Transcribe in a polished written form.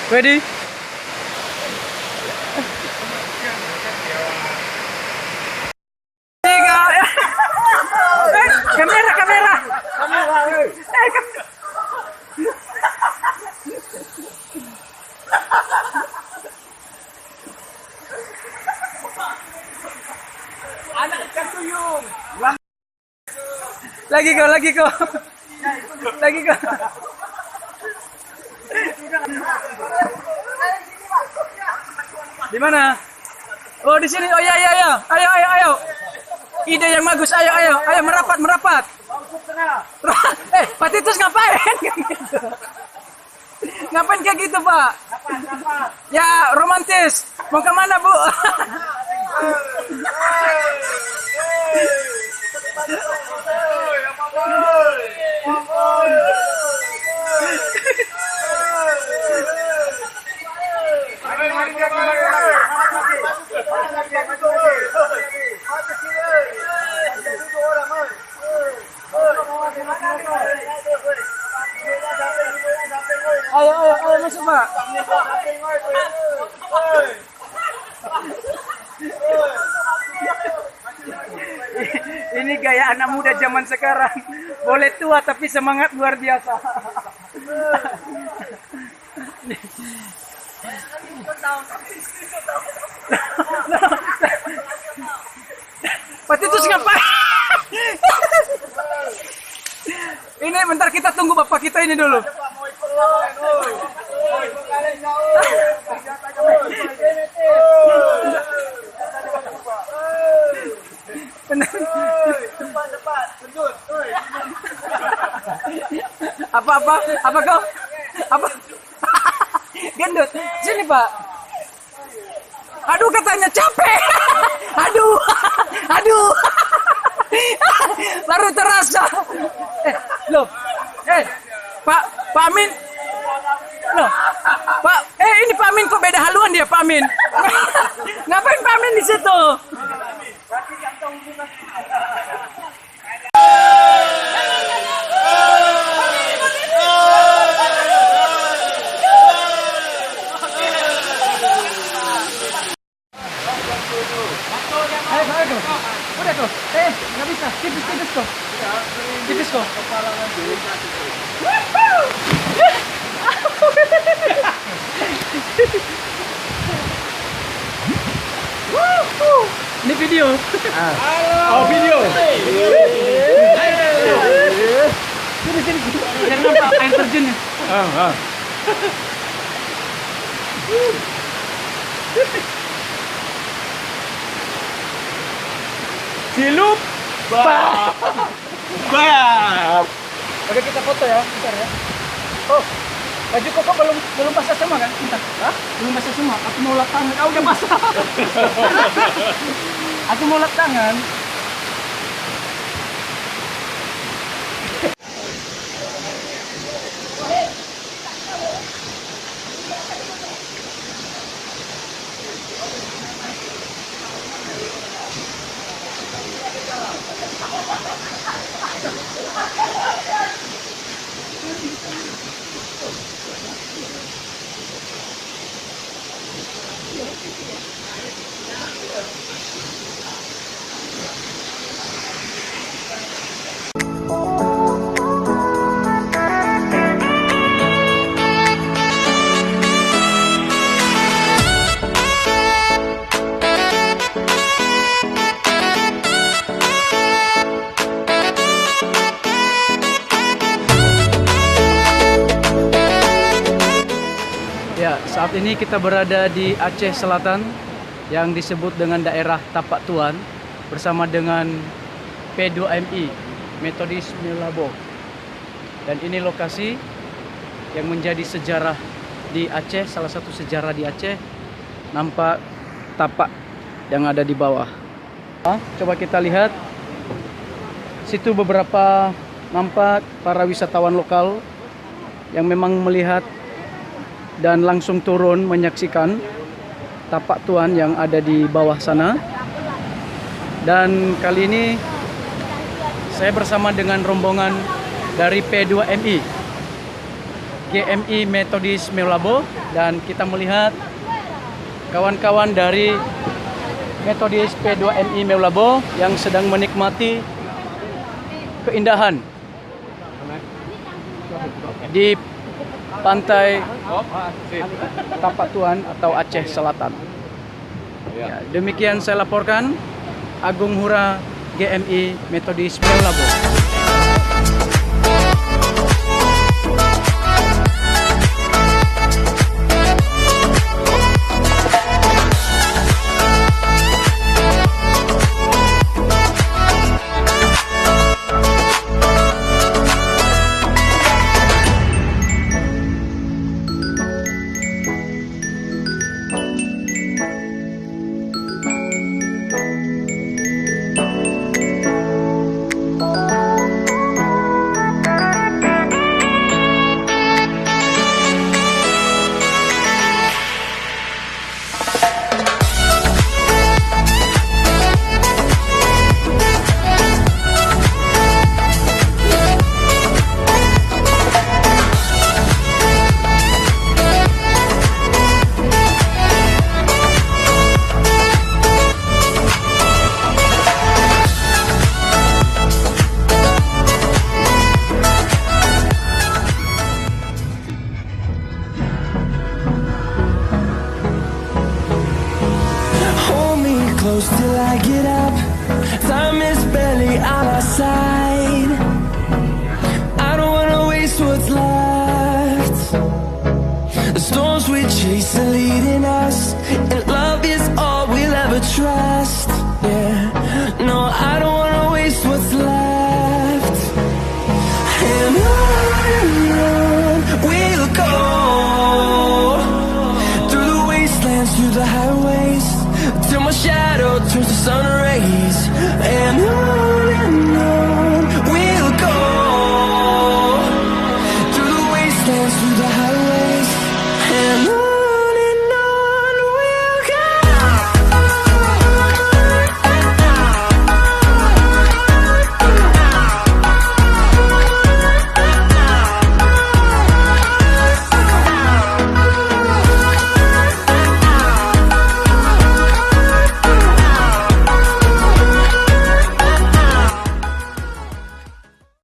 Ready? Tiga. Kamera, kamera. Anak ikan tuyul. Lagi kau, lagi kau. Lagi kau. Di mana? Oh, di sini. Oh ya ya ya. Ayo ayo ayo. Ide yang bagus. Ayo ayo ayo merapat merapat. Pak Titus ngapain? Ngapain kayak gitu, Pak? Ya, romantis. Mau kemana, Bu? Ayo, ayo, ayo masuk, Pak. Ini gaya anak muda zaman sekarang. Boleh tua tapi semangat luar biasa. Pak Titus ngapain? Ini bentar kita tunggu bapak kita ini dulu. Apa kau? Apa? Gendut. Sini, Pak. Aduh, katanya capek. Aduh. Aduh. Baru terasa. Loh. Pak Amin. Loh. Ini Pak Amin kok beda haluan dia, Pak Amin. Ngapain Pak Amin di situ? Udah tuh. Nggak bisa. Tipis kok. Tipis kok. Ini video. Oh, video. Sini. Biar nampak air terjunnya. Cilup. Oke, kita foto ya, bentar ya. Oh, baju koko belum basah semua kan? Bentar. Hah? Belum basah semua. Aku mau lap tangan. Udah basah. Aku mau lap tangan. Ya, saat ini kita berada di Aceh Selatan yang disebut dengan daerah Tapak Tuan bersama dengan P2MI, Metodis Milabo. Dan ini lokasi yang menjadi sejarah di Aceh, salah satu sejarah di Aceh. Nampak tapak yang ada di bawah. Coba kita lihat. Situ beberapa nampak para wisatawan lokal yang memang melihat dan langsung turun menyaksikan tapak tuan yang ada di bawah sana. Dan kali ini saya bersama dengan rombongan dari P2MI GMI Metodis Meulabo, dan kita melihat kawan-kawan dari Metodis P2MI Meulabo yang sedang menikmati keindahan di pantai Tapak Tuan atau Aceh Selatan. Ya, demikian saya laporkan, Agung Hura, GMI Metodis Meulabo. Close till I get up. Time is barely on our side. I don't wanna waste what's left. The storms we chase are leading us, and love is all we'll ever trust. Yeah, no, I don't wanna waste what's left. And on we'll go, through the wastelands, through the highways, till my shadow turns to sun rays.